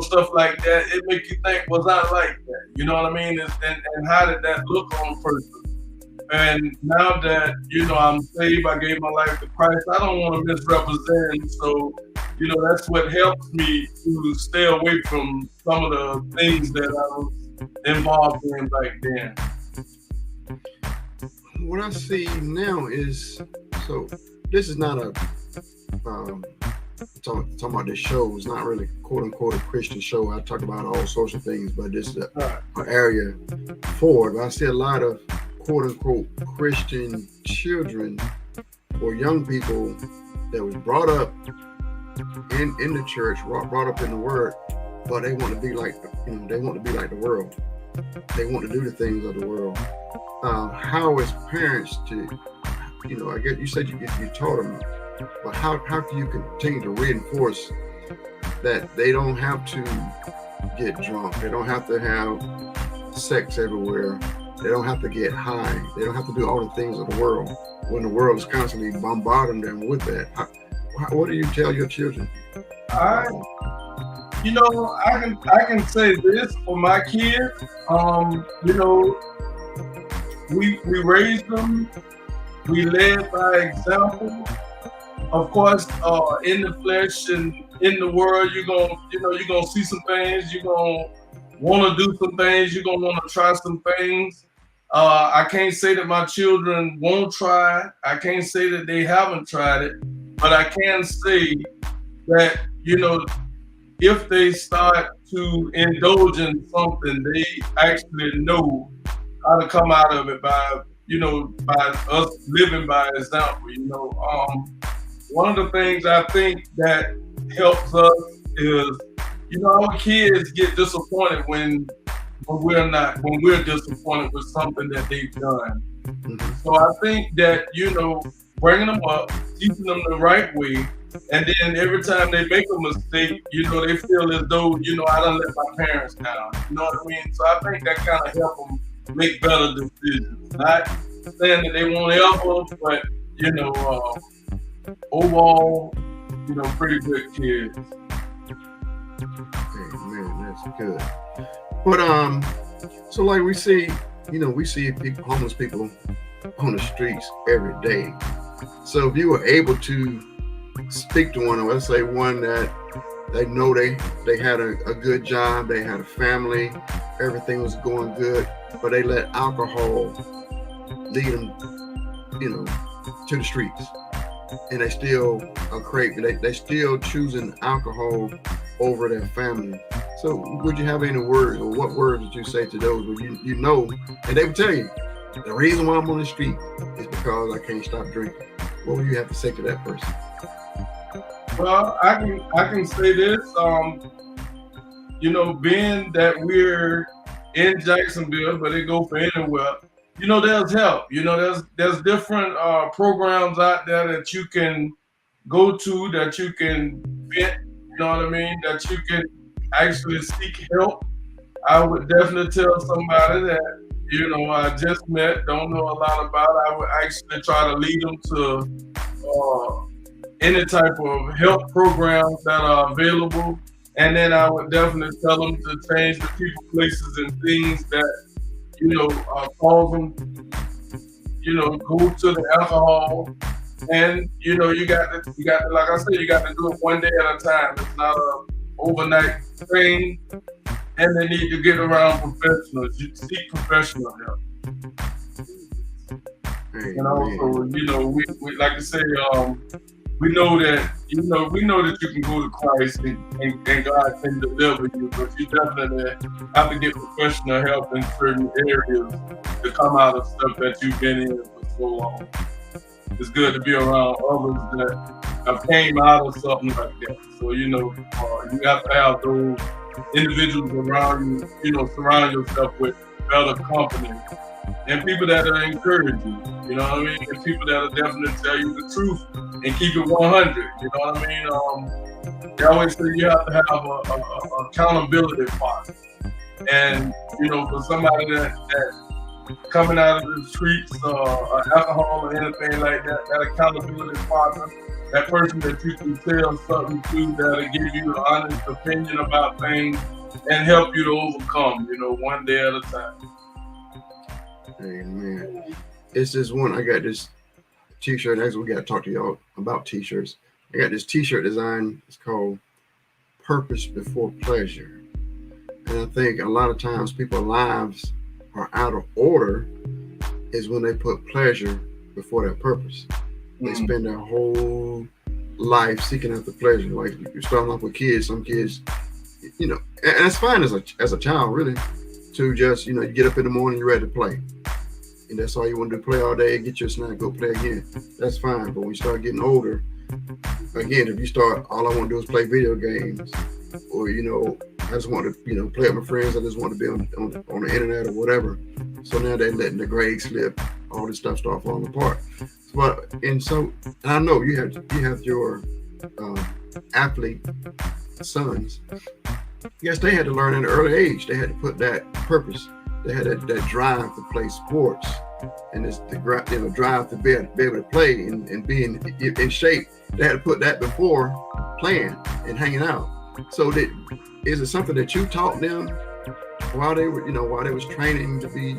stuff like that, it makes you think, was I like that? You know what I mean? And how did that look on a person? And now that I'm saved, I gave my life to Christ. I don't want to misrepresent, so that's what helps me to stay away from some of the things that I was involved in back then. What I see now is, so this is not a talking about this show. It's not really quote unquote a Christian show. I talk about all sorts of things, but this is an area for it. But I see a lot of quote unquote Christian children or young people that was brought up in the church, brought up in the word, but they want to be like they want to be like the world. They want to do the things of the world. How as parents to, I guess you said you taught them, but how can you continue to reinforce that they don't have to get drunk, they don't have to have sex everywhere, they don't have to get high, they don't have to do all the things of the world when the world is constantly bombarding them with that? What do you tell your children? I can say this for my kids. We raised them. We led by example. Of course, in the flesh and in the world, you're gonna see some things. You're gonna want to do some things. You're gonna want to try some things. I can't say that my children won't try. I can't say that they haven't tried it. But I can say that, if they start to indulge in something, they actually know how to come out of it by us living by example. One of the things I think that helps us is our kids get disappointed when we're disappointed with something that they've done. Mhm. So I think that, bringing them up, teaching them the right way, and then every time they make a mistake, they feel as though, I done let my parents down. You know what I mean? So I think that kind of help them make better decisions. Not saying that they won't help them, but, overall, pretty good kids. Hey, man, that's good. But so like we see people, homeless people on the streets every day. So if you were able to speak to one, let's say one that they know they had a good job, they had a family, everything was going good, but they let alcohol lead them, to the streets, and they still are craving. They still choosing alcohol over their family. So would you have any words, or what words would you say to those where and they would tell you, the reason why I'm on the street is because I can't stop drinking? What would you have to say to that person? Well, I can say this, being that we're in Jacksonville, but it go for anywhere, there's help. There's different programs out there that you can go to, that you can vent, that you can actually seek help. I would definitely tell somebody that, I just met, don't know a lot about it. I would actually try to lead them to any type of help programs that are available. And then I would definitely tell them to change the people, places, and things that, cause them, go to the alcohol. And, you got to, like I said, you got to do it one day at a time. It's not a overnight thing. And they need to get around professionals. You seek professional help. Hey, And also, we like to say, we know that you can go to Christ and God can deliver you, but you definitely have to get professional help in certain areas to come out of stuff that you've been in for so long. It's good to be around others that have came out of something like that. So you have to have those individuals around you, surround yourself with better company and people that are encourage you, and people that will definitely tell you the truth and keep it 100, you know what I mean? They always say you have to have a accountability partner. And, for somebody that coming out of the streets, alcohol or anything like that, that accountability partner, that person that you can tell something to, that'll give you an honest opinion about things and help you to overcome, one day at a time. Amen. It's this one. I got this t-shirt. Actually, we got to talk to y'all about t-shirts. I got this t-shirt design. It's called Purpose Before Pleasure. And I think a lot of times people's lives are out of order is when they put pleasure before their purpose. They spend their whole life seeking after pleasure. Like you're starting off with kids. Some kids, and that's fine as a child, really, to just, you get up in the morning, you're ready to play. And that's all you want to do, play all day, get your snack, go play again. That's fine. But when you start getting older, again, if you start, all I want to do is play video games, or, I just want to, play with my friends. I just want to be on the internet or whatever. So now they're letting the grades slip, all this stuff start falling apart. And I know you have your athlete sons. Yes, they had to learn at an early age. They had to put that purpose. They had that drive to play sports, and it's the drive to be able to play and be in shape. They had to put that before playing and hanging out. So is it something that you taught them while they was training to be,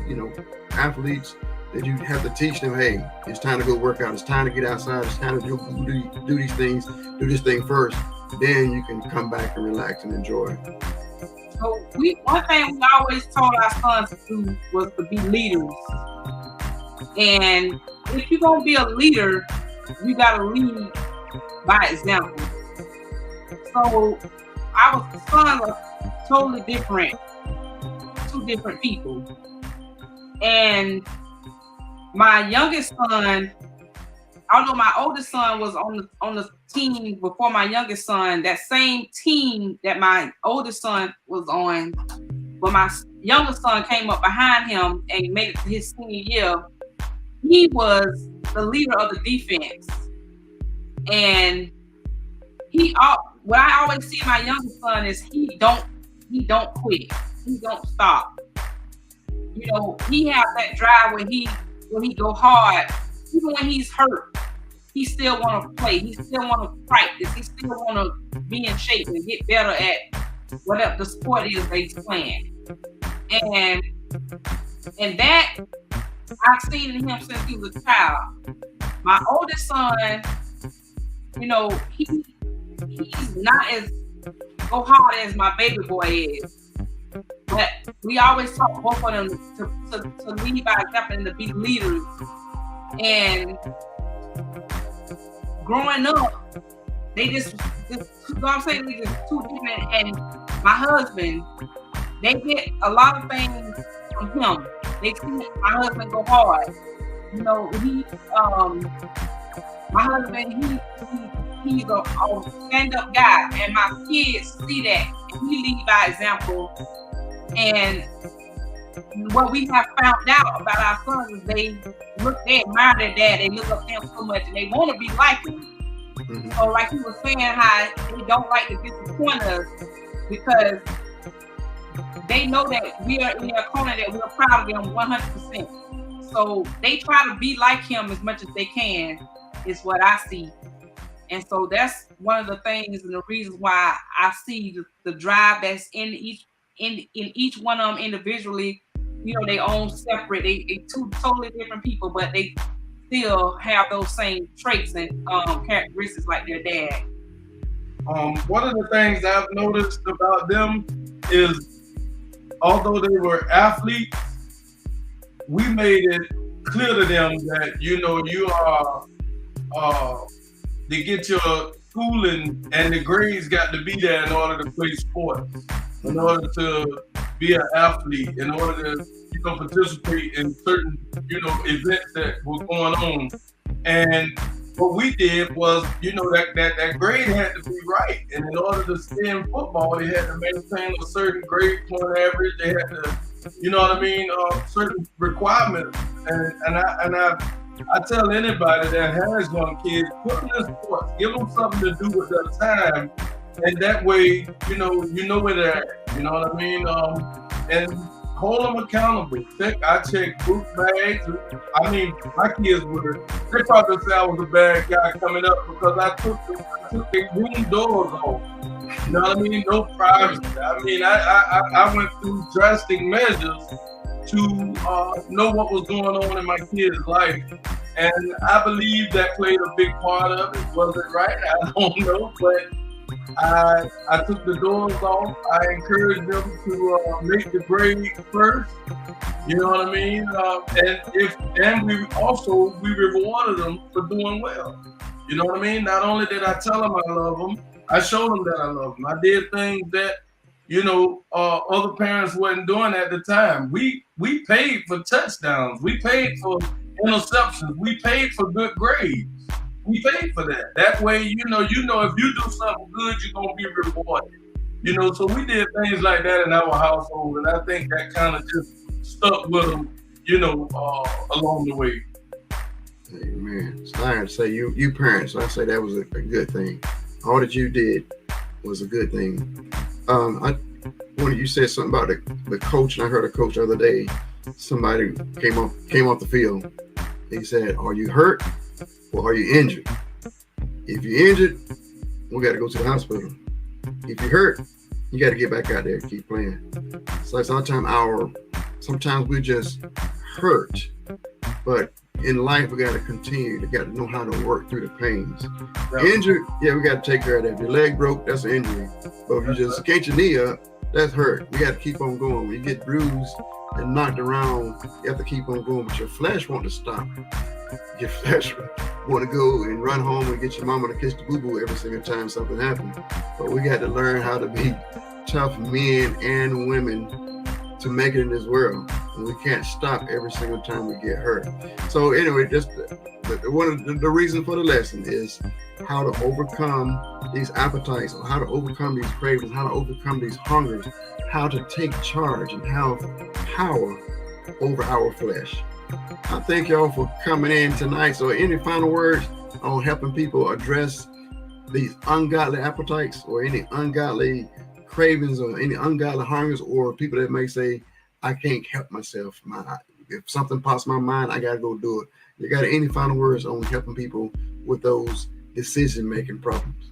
athletes? That you have to teach them, hey, it's time to go work out. It's time to get outside. It's time to do these things. Do this thing first. Then you can come back and relax and enjoy. So one thing we always told our sons to do was to be leaders. And if you're gonna be a leader, you gotta lead by example. So our sons are totally different, two different people. And my youngest son, although my oldest son was on the team before my youngest son, that same team that my oldest son was on, when my youngest son came up behind him and made it to his senior year, he was the leader of the defense. And what I always see in my youngest son is he don't quit. He don't stop. You know, he has that drive when he go hard, even when he's hurt. He still want to play. He still want to practice. He still want to be in shape and get better at whatever the sport is that he's playing. And that I've seen in him since he was a child. My oldest son, you know, he's not as go hard as my baby boy is. But we always taught both of them to lead by example and to be leaders. And growing up, they just you know what I'm saying, they just too different. And my husband, they get a lot of things from him. They see my husband go hard. You know, my husband, he's a stand-up guy, and my kids see that, and he lead by example. And what we have found out about our sons is they admire their dad, they look up to him so much, and they want to be like him. Mm-hmm. So like he was saying, how they don't like to disappoint us because they know that we are in their corner, that we're proud of them 100%. So they try to be like him as much as they can, is what I see. And so that's one of the things and the reasons why I see the drive that's in each one of them individually. You know, they own separate, they two totally different people, but they still have those same traits and characteristics like their dad. One of the things I've noticed about them is, although they were athletes, we made it clear to them that, you know, you are to get your schooling and the grades got to be there in order to play sports, in order to be an athlete, in order to, you know, participate in certain, you know, events that were going on. And what we did was, you know, that grade had to be right. And in order to stay in football, they had to maintain a certain grade point average. They had to, you know what I mean, certain requirements. And I tell anybody that has young kids, put them in sports, give them something to do with their time, and that way, you know where they're at. You know what I mean? And hold them accountable. I check book bags. I mean, my kids they probably say I was a bad guy coming up because I took their room doors off. You know what I mean? No privacy. I mean, I went through drastic measures to know what was going on in my kid's life. And I believe that played a big part of it. Was it right? I don't know, but I took the doors off. I encouraged them to make the grade first. You know what I mean? And we rewarded them for doing well. You know what I mean? Not only did I tell them I love them, I showed them that I love them. I did things that, you know, other parents wasn't doing at the time. We paid for touchdowns. We paid for interceptions. We paid for good grades. We paid for that. That way, you know, if you do something good, you're gonna be rewarded. You know, so we did things like that in our household, and I think that kind of just stuck with them, you know, along the way. Amen. So I have to say, you parents, I say that was a good thing. All that you did was a good thing. When you said something about the coach, and I heard a coach the other day, somebody came off the field. He said, "Are you hurt or are you injured? If you're injured, we got to go to the hospital. If you're hurt, you got to get back out there and keep playing." So sometimes we're just hurt, but in life we got to continue. We got to know how to work through the pains. Right. Injured, yeah, we got to take care of that. If your leg broke, that's an injury. But if you just get your knee up, that's hurt. We got to keep on going. When you get bruised and knocked around, you have to keep on going. But your flesh wants to stop. Your flesh want to go and run home and get your mama to kiss the boo-boo every single time something happens. But we got to learn how to be tough men and women to make it in this world, and we can't stop every single time we get hurt. So anyway, just one of the reason for the lesson is how to overcome these appetites, or how to overcome these cravings, how to overcome these hungers, how to take charge and have power over our flesh. I thank y'all for coming in tonight. So any final words on helping people address these ungodly appetites, or any ungodly cravings, or any ungodly hungers, or people that may say, I can't help myself. If something pops my mind, I got to go do it. You got any final words on helping people with those decision-making problems?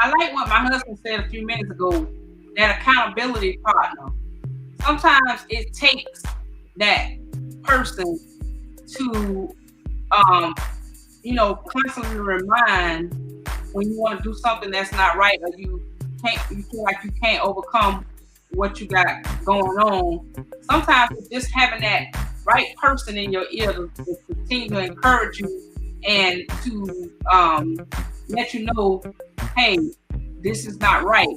I like what my husband said a few minutes ago, that accountability partner. Sometimes it takes that person to, constantly remind when you want to do something that's not right, or you feel like you can't overcome what you got going on. Sometimes it's just having that right person in your ear to continue to encourage you and to let you know, hey, this is not right.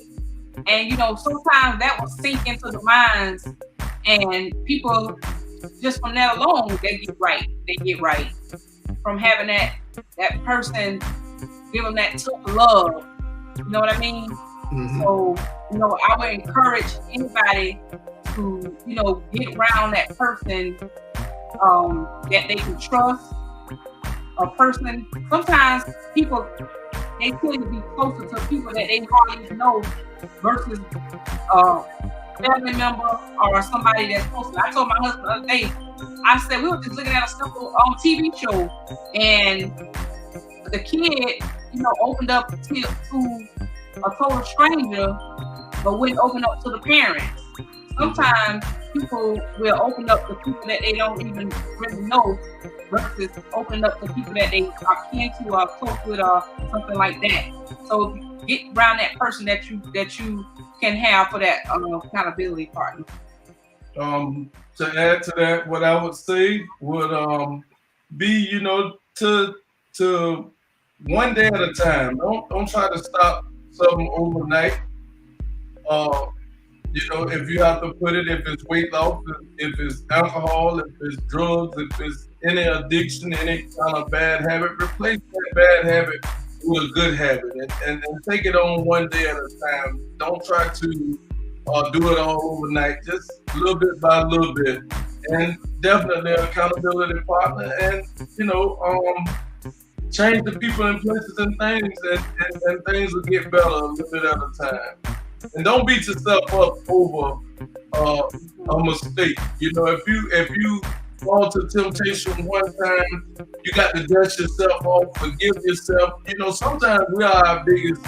And sometimes that will sink into the minds, and people just from that alone, they get right. They get right from having that person give them that tough love. You know what I mean? Mm-hmm. So, I would encourage anybody to, get around that person that they can trust. A person, sometimes people, they tend to be closer to people that they hardly even know versus a family member or somebody that's close. I told my husband the other day, I said, we were just looking at a simple TV show, and the kid, opened up to a total stranger, but wouldn't open up to the parents. Sometimes people will open up to people that they don't even really know versus open up to people that they are kin to or close with or something like that. So get around that person that you can have for that accountability partner. To add to that, what I would say would be, to one day at a time. Don't try to stop something overnight. If you have to put it, if it's weight loss, if it's alcohol, if it's drugs, if it's any addiction, any kind of bad habit, replace that bad habit with a good habit, and take it on one day at a time. Don't try to do it all overnight, just little bit by little bit. And definitely an accountability partner, and change the people and places and things, and things will get better a little bit at a time. And don't beat yourself up over a mistake. If you fall to temptation one time, you got to dust yourself off, forgive yourself. Sometimes we are our biggest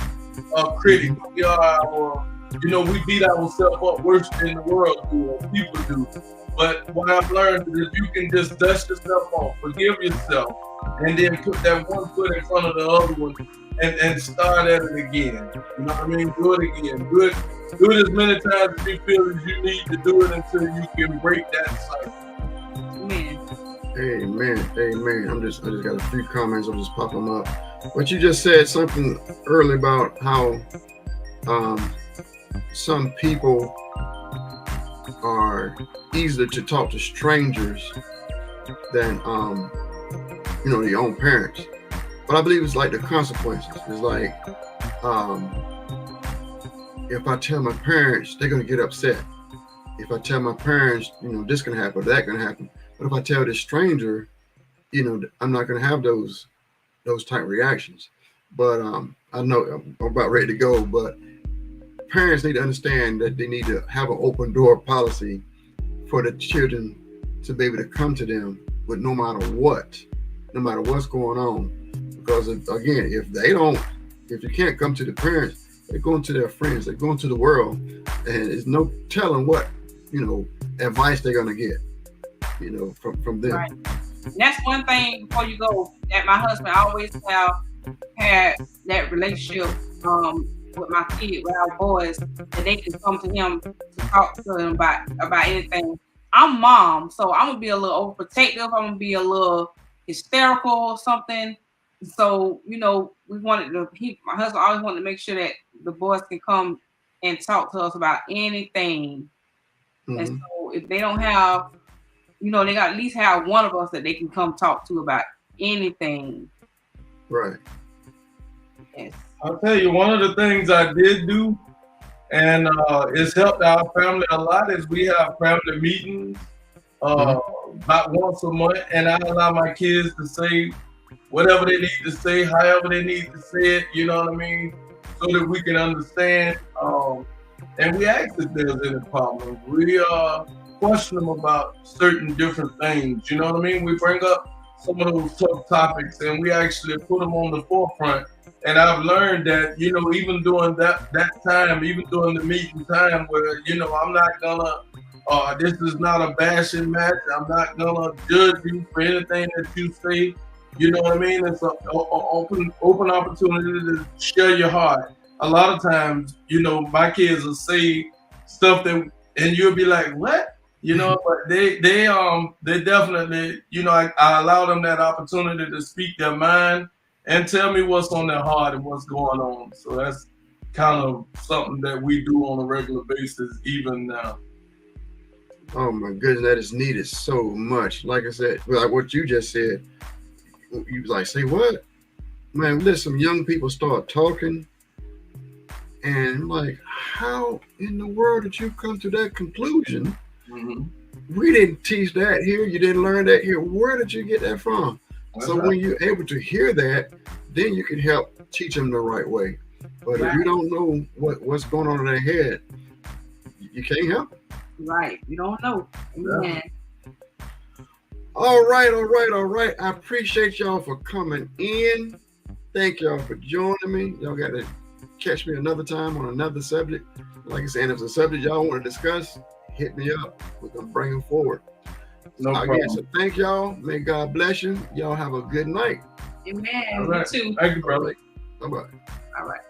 critic. We are our, we beat ourselves up worse than the world do, or people do. But what I've learned is you can just dust yourself off, forgive yourself, and then put that one foot in front of the other one, and start at it again. You know what I mean? Do it again. Do it as many times as you feel as you need to do it until you can break that cycle. Amen. I just got a few comments. I'll just pop them up. But you just said something early about how some people are easier to talk to strangers than your own parents. But I believe it's like the consequences. It's like if I tell my parents, they're gonna get upset. If I tell my parents, this can happen, or that can happen. But if I tell this stranger, I'm not gonna have those type reactions. But I know I'm about ready to go. But parents need to understand that they need to have an open door policy for the children to be able to come to them with no matter what's going on. Because again, if you can't come to the parents, they're going to their friends, they're going to the world, and there's no telling what advice they're gonna get, from them. Right. And that's one thing before you go that my husband always had that relationship with my kids, with our boys, that they can come to him to talk to him about anything. I'm mom, so I'm gonna be a little overprotective. I'm gonna be a little hysterical or something. So my husband always wanted to make sure that the boys can come and talk to us about anything. Mm-hmm. And so if they don't have, they got to at least have one of us that they can come talk to about anything. Right. Yes. I'll tell you, one of the things I did do, and it's helped our family a lot, is we have family meetings about once a month, and I allow my kids to say whatever they need to say, however they need to say it, you know what I mean, so that we can understand. And we ask if there's any problems. We question them about certain different things, you know what I mean? We bring up some of those tough topics and we actually put them on the forefront. And I've learned that, even during that time, even during the meeting time where, I'm not gonna, this is not a bashing match. I'm not gonna judge you for anything that you say. You know what I mean? It's an open opportunity to share your heart. A lot of times, my kids will say stuff that, and you'll be like, what? But they definitely, I allow them that opportunity to speak their mind and tell me what's on their heart and what's going on. So that's kind of something that we do on a regular basis, even now. Oh my goodness, that is needed so much. Like I said, like what you just said, you was like, say what? Man, let some young people start talking. And I'm like, how in the world did you come to that conclusion? Mm-hmm. We didn't teach that here. You didn't learn that here. Where did you get that from? That's so right. When you're able to hear that, then you can help teach them the right way. But if you don't know what's going on in their head, you can't help them. Right. You don't know. Amen. All right. I appreciate y'all for coming in. Thank y'all for joining me. Y'all got to catch me another time on another subject. Like I said, if it's a subject y'all want to discuss, hit me up. We're going to bring them forward. Again, so thank y'all. May God bless you. Y'all have a good night. Amen. All right. You too. Thank you, brother. Bye-bye. All right.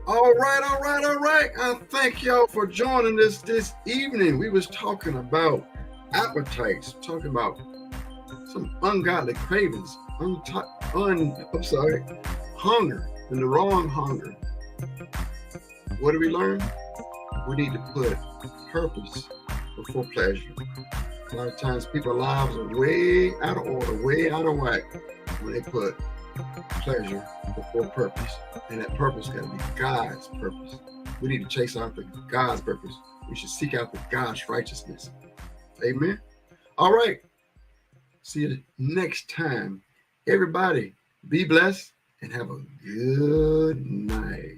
All right. I thank y'all for joining us this evening. We was talking about appetites, talking about some ungodly cravings, hunger, and the wrong hunger. What do we learn? We need to put purpose before pleasure. A lot of times people's lives are way out of order, way out of whack when they put pleasure before purpose. And that purpose got to be God's purpose. We need to chase after God's purpose. We should seek after God's righteousness. Amen. All right. See you next time. Everybody, be blessed and have a good night.